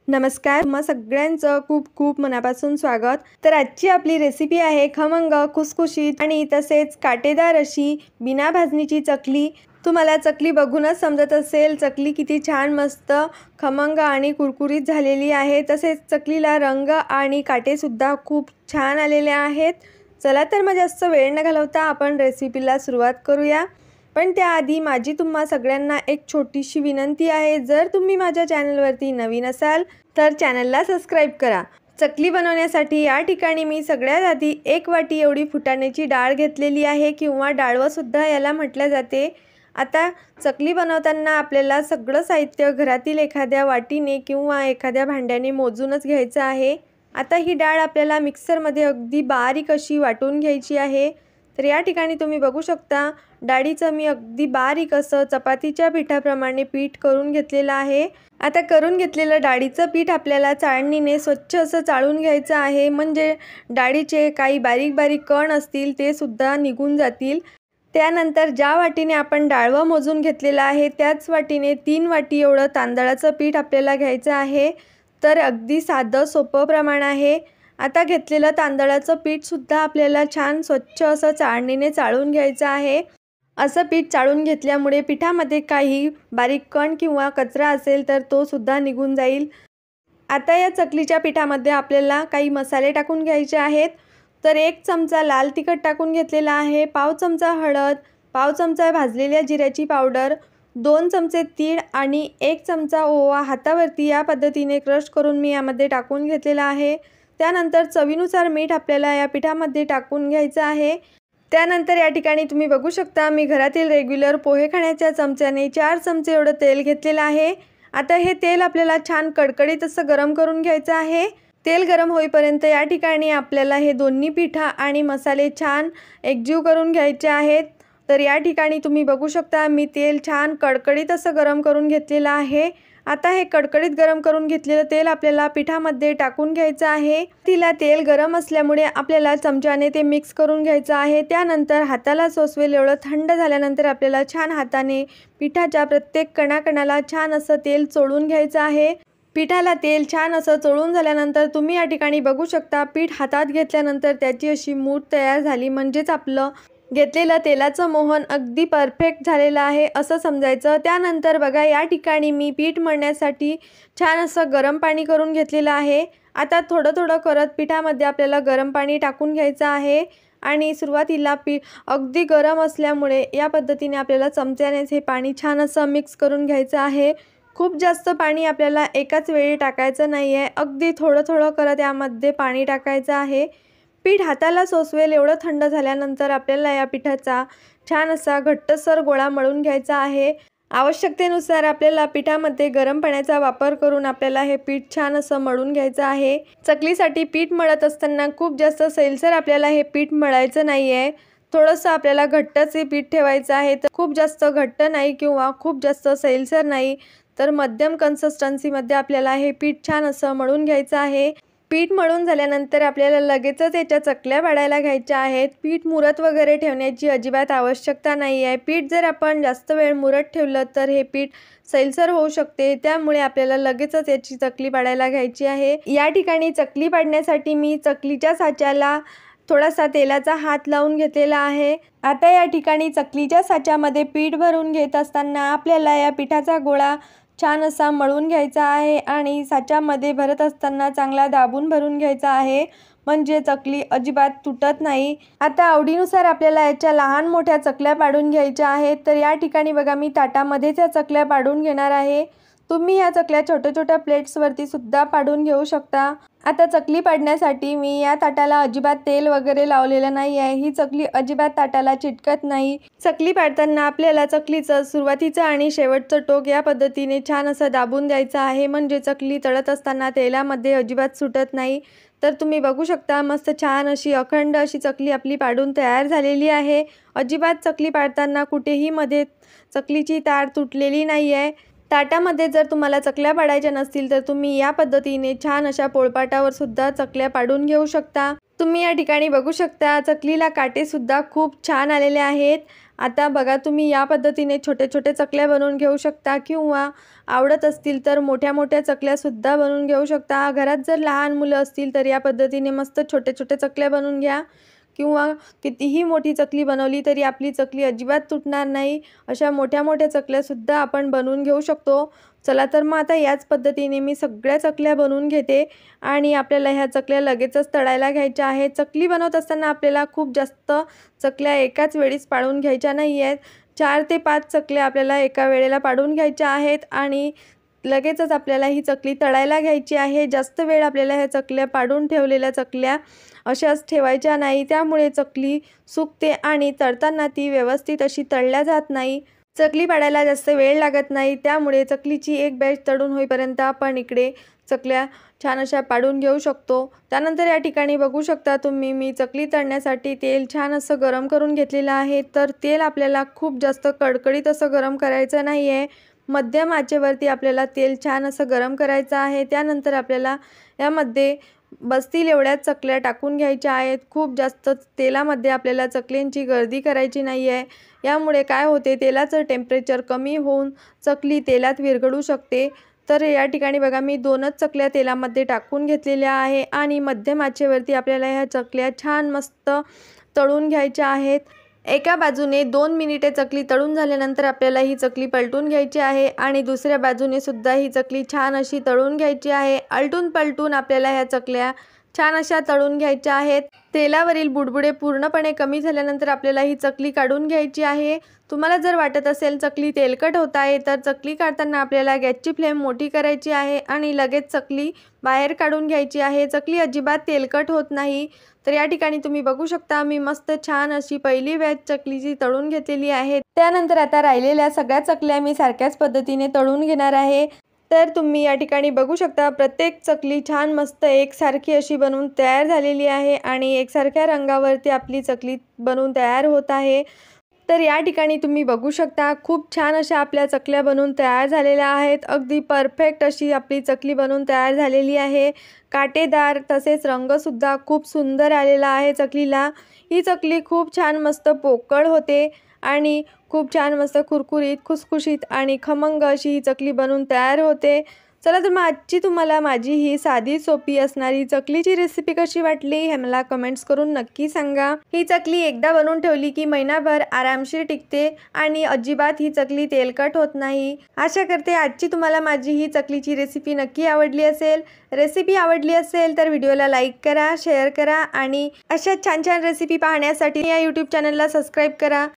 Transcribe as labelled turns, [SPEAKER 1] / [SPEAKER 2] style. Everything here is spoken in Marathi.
[SPEAKER 1] नमस्कार, तुम्हा सगळ्यांचं खूप खूप मनापासून स्वागत। तर आजची आपली रेसिपी आहे खमंग, खुसखुशीत आणि तसेच काटेदार अशी बिना भाजणीची चकली। तुम्हाला चकली बघूनच समजत असेल चकली किती छान मस्त खमंग आणि कुरकुरीत झालेली आहे। तसेच चकलीला रंग आणि काटे सुद्धा खूप छान आलेले आहेत। चला तर मग जास्त वेळ न घालवता आपण रेसिपीला सुरुवात करूया। पण त्याआधी माझी तुम्हा सगळ्यांना एक छोटीशी विनंती आहे, जर तुम्ही माझ्या चॅनलवरती नवीन असाल तर चॅनलला सबस्क्राइब करा। चकली बनवण्यासाठी या ठिकाणी मी सगळ्यात आधी 1 वाटी एवढी फुटाण्याची डाळ घेतलेली आहे किंवा डाळवं सुद्धा याला म्हटले जाते। आता चकली बनवताना आपल्याला सगळं साहित्य घरातील एखाद्या वाटीने किंवा एखाद्या भांड्याने मोजूनच घ्यायचं आहे। आता ही डाळ आपल्याला मिक्सरमध्ये अगदी बारीक अशी वाटून घ्यायची आहे। तर या ठिकाणी तुम्ही बघू शकता डाळीचं मी अगदी बारीक असं चपातीच्या पिठाप्रमाणे पीठ करून घेतलेलं आहे। आता करून घेतलेलं डाळीचं पीठ आपल्याला चाळणीने स्वच्छ असं चाळून घ्यायचं आहे, म्हणजे डाळीचे काही बारीक बारीक कण असतील ते सुद्धा निघून जातील। त्यानंतर ज्या वाटीने आपण डाळवं मोजून घेतलेलं आहे त्याच वाटीने 3 वाटी एवढं तांदळाचं पीठ आपल्याला घ्यायचं आहे। तर अगदी साधं सोपं प्रमाण आहे। आता घेतलेलं तांदळाचं पीठ सुद्धा आपल्याला छान स्वच्छ असं चाळणीने चाळून घ्यायचं आहे। असं पीठ चाळून घेतल्यामुळे पिठामध्ये काही बारीक कण किंवा कचरा असेल तर तो सुद्धा निघून जाईल। आता या चकलीच्या पिठामध्ये आपल्याला काही मसाले टाकून घ्यायचे आहेत। तर 1 चमचा लाल तिखट टाकून घेतलेला आहे, पाव चमचा हळद, पाव चमचा भाजलेल्या जिऱ्याची पावडर, 2 चमचे तीळ आणि 1 चमचा ओवा हातावरती या पद्धतीने क्रश करून मी यामध्ये टाकून घेतलेला आहे। त्यानंतर चवीनुसार मीठ आपल्याला या पिठामध्ये टाकून घ्यायचं आहे। त्यानंतर या ठिकाणी तुम्ही बघू शकता मी घरातील रेग्युलर पोहे खाण्याच्या चमच्याने 4 चमचे एवढं तेल घेतलेलं आहे। आता हे तेल आपल्याला छान कडकडीत असं गरम करून घ्यायचं आहे। तेल गरम होईपर्यंत या ठिकाणी आपल्याला हे दोन्ही पिठा आणि मसाले छान एकजीव करून घ्यायचे आहेत। तर या ठिकाणी तुम्ही बघू शकता मी तेल छान कडकडीत असं गरम करून घेतलेलं आहे। आता हे कडकडीत गरम करून घेतलेलं तेल आपल्याला पिठामध्ये टाकून घ्यायचं आहे। तिला तेल गरम असल्यामुळे आपल्याला चमच्याने ते मिक्स करून घ्यायचं आहे। त्यानंतर हाताला सोसवेल एवढं थंड झाल्यानंतर आपल्याला छान हाताने पिठाच्या प्रत्येक कणाकणाला छान असं तेल चोळून घ्यायचं आहे। पिठाला तेल छान असं चोळून झाल्यानंतर तुम्ही या ठिकाणी बघू शकता पीठ हातात घेतल्यानंतर त्याची अशी मूठ तयार झाली, म्हणजेच आपलं घेतलेलं तेलाचं मोहन अगदी परफेक्ट झालेलं आहे असं समजायचं। त्यानंतर बघा या ठिकाणी मी पीठ मळण्यासाठी छान असं गरम पाणी करून घेतलेलं आहे। आता थोडं थोडं करत पिठामध्ये आपल्याला गरम पाणी टाकून घ्यायचं आहे आणि सुरुवातीला पीठ अगदी गरम असल्यामुळे या पद्धतीने आपल्याला चमच्यानेच हे पाणी छान असं मिक्स करून घ्यायचं आहे। खूप जास्त पाणी आपल्याला एकाच वेळी टाकायचं नाही आहे, अगदी थोडं थोडं करत यामध्ये पाणी टाकायचं आहे। पीठ हाताला सोसवेल एवढं थंड झाल्यानंतर आपल्याला या पिठाचा छान असा घट्टसर गोळा मळून घ्यायचा आहे। आवश्यकतेनुसार आपल्याला पिठामध्ये गरम पाण्याचा वापर करून आपल्याला हे पीठ छान असं मळून घ्यायचं आहे। चकलीसाठी पीठ मळत असताना खूप जास्त सैलसर आपल्याला हे पीठ मळायचं नाही आहे, थोडंसं आपल्याला घट्टच हे पीठ ठेवायचं आहे। तर खूप जास्त घट्ट नाही किंवा खूप जास्त सैलसर नाही, तर मध्यम कन्सिस्टन्सीमध्ये आपल्याला हे पीठ छान असं मळून घ्यायचं आहे। पीठ मळून झाल्यानंतर आपल्याला लगेचच याच्या चकल्या पाडायला घ्यायच्या आहेत। पीठ मुरत वगैरे ठेवण्याची अजिबात आवश्यकता नाही आहे। पीठ जर आपण जास्त वेळ मुरत ठेवलं तर हे पीठ सैलसर होऊ शकते, त्यामुळे आपल्याला लगेचच याची चकली पाडायला घ्यायची आहे। या ठिकाणी चकली पाडण्यासाठी मी चकलीच्या साच्याला थोडासा तेलाचा हात लावून घेतलेला आहे। आता या ठिकाणी चकलीच्या साच्यामध्ये पीठ भरून घेत असताना आपल्याला या पिठाचा गोळा छान असा मळून घ्यायचा आहे आणि साच्यामध्ये भरत असताना चांगला दाबून भरून घ्यायचा आहे, म्हणजे चकली अजिबात तुटत नाही। आता आवडीनुसार आपल्याला याच्या लहान मोठ्या चकल्या पाडून घ्यायच्या आहेत। तर या ठिकाणी बघा मी ताटामध्येच या चकल्या पाडून घेणार आहे। तुम्ही या चकल्या छोट्या छोट्या प्लेट्सवरती सुद्धा पाडून घेऊ शकता। आता चकली पाडण्यासाठी मी या ताटाला अजिबात तेल वगैरे लावलेलं नाही आहे, ही चकली अजिबात ताटाला चिटकत नाही। चकली पाडताना आपल्याला चकलीचं सुरुवातीचं आणि शेवटचं टोक या पद्धतीने छान असं दाबून द्यायचं आहे, म्हणजे चकली तळत असताना तेलामध्ये अजिबात सुटत नाही। तर तुम्ही बघू शकता मस्त छान अशी अखंड अशी चकली आपली पाडून तयार झालेली आहे। अजिबात चकली पाडताना कुठेही मध्ये चकलीची तार तुटलेली नाही आहे। ताटामध्ये जर तुम्हाला चकल्या पाडायच्या नसतील तर तुम्ही या पद्धतीने छान अशा पोळपाटावर सुद्धा चकल्या पाडून घेऊ शकता। तुम्ही या ठिकाणी बघू शकता चकलीला काटे सुद्धा खूप छान आलेले आहेत। आता बघा, तुम्ही या पद्धतीने छोटे छोटे चकल्या बनवून घेऊ शकता किंवा आवडत असतील तर मोठ्या मोठ्या चकल्यासुद्धा बनवून घेऊ शकता. घरात जर लहान मुलं असतील तर या पद्धतीने मस्त छोटे छोटे चकल्या बनवून घ्या किंवा कितीही मोठी चकली बनवली तरी आपली चकली अजिबात तुटणार नाही. अशा मोठ्या मोठ्या चकल्यासुद्धा आपण बनवून घेऊ शकतो. चला तर मग आता याच पद्धतीने मी सगळ्या चकल्या बनवून घेते आणि आपल्याला ह्या चकल्या लगेचच तळायला घ्यायच्या आहेत. चकली बनवत असताना आपल्याला खूप जास्त चकल्या एकाच वेळीच पाडून घ्यायच्या नाही आहेत. 4 ते 5 चकल्या आपल्याला एका वेळेला पाडून घ्यायच्या आहेत आणि लगेचच आपल्याला ही चकली तळायला घ्यायची आहे. जास्त वेळ आपल्याला ह्या चकल्या पाडून ठेवलेल्या चकल्या अशाच ठेवायच्या नाही, त्यामुळे चकली सुकते आणि तळताना ती व्यवस्थित अशी तळल्या जात नाही. चकली पाडायला जास्त वेळ लागत नाही, त्यामुळे चकलीची एक बॅच तळून होईपर्यंत आपण इकडे चकल्या छान अशा पाडून घेऊ शकतो. त्यानंतर या ठिकाणी बघू शकता तुम्ही, मी चकली तळण्यासाठी तेल छान असं गरम करून घेतलेलं आहे. तर तेल आपल्याला खूप जास्त कडकडीत असं गरम करायचं नाही आहे. मध्यम आचेवरती आपल्याला तेल छान असं गरम करायचं आहे. त्यानंतर आपल्याला यामध्ये बसतील एवढ्याच चकल्या टाकून घ्यायच्या आहेत. खूप जास्त तेलामध्ये आपल्याला चकल्यांची गर्दी करायची नाही आहे. यामुळे काय होते, तेलाचं टेम्परेचर कमी होऊन चकली तेलात विरघळू शकते. तर या ठिकाणी बघा, मी 2च चकल्या तेलामध्ये टाकून घेतलेल्या आहे आणि मध्यम आचेवरती आपल्याला ह्या चकल्या छान मस्त तळून घ्यायच्या आहेत. एका बाजूने 2 मिनिटे चकली तळून झाल्यानंतर आपल्याला ही चकली पलटून घ्यायची आहे आणि दुसऱ्या बाजूने सुद्धा ही चकली छान अशी तळून घ्यायची आहे. आलटून पलटून आपल्याला ह्या चकल्या छान अशा तळून घ्यायच्या आहेत. तेलावरील बुडबुडे पूर्णपणे कमी झाल्यानंतर आपल्याला ही चकली काढून घ्यायची आहे. तुम्हाला जर वाटत असेल चकली तेलकट होत आहे तर चकली काढताना आपल्याला गॅसची फ्लेम मोठी करायची आहे आणि लगेच चकली बाहेर काढून घ्यायची आहे. चकली अजिबात तेलकट होत नाही. तर या ठिकाणी तुम्ही बघू शकता, मी मस्त छान अशी पहिली बॅच चकलीची तळून घेतलेली आहे. त्यानंतर आता राहिलेल्या सगळ्या चकल्या मी सारख्याच पद्धतीने तळून घेणार आहे. तर तुम्ही या ठिकाणी बघू शकता, प्रत्येक चकली छान मस्त एकसारखी अशी बनवून तयार झालेली आहे आणि एकसारख्या रंगावरती आपली चकली बनवून तयार होत आहे. तर या ठिकाणी तुम्ही बघू शकता, खूप छान अशा आपल्या चकल्या बनवून तयार झालेल्या आहेत. अगदी परफेक्ट अशी आपली चकली बनवून तयार झालेली आहे. काटेदार तसेच रंगसुद्धा खूप सुंदर आलेला आहे चकलीला. ही चकली खूप छान मस्त पोकळ होते आणि खूप छान मस्त कुरकुरीत, खुसखुशीत आणि खमंग अशी ही चकली बनवून तयार होते. चला तर मग आजची तुम्हाला माझी ही साधी सोपी असणारी चकलीची रेसिपी कशी वाटली हे मला कमेंट्स करून नक्की सांगा. ही चकली एकदा बनवून ठेवली की महिनाभर आरामशीर टिकते आणि अजिबात ही चकली तेलकट होत नाही. आशा करते आजची तुम्हाला माझी ही चकलीची रेसिपी नक्की आवडली असेल. रेसिपी आवडली असेल तर व्हिडिओला लाईक करा, शेअर करा आणि अशा छान छान रेसिपी पाहण्यासाठी या यूट्यूब चॅनलला सबस्क्राईब करा.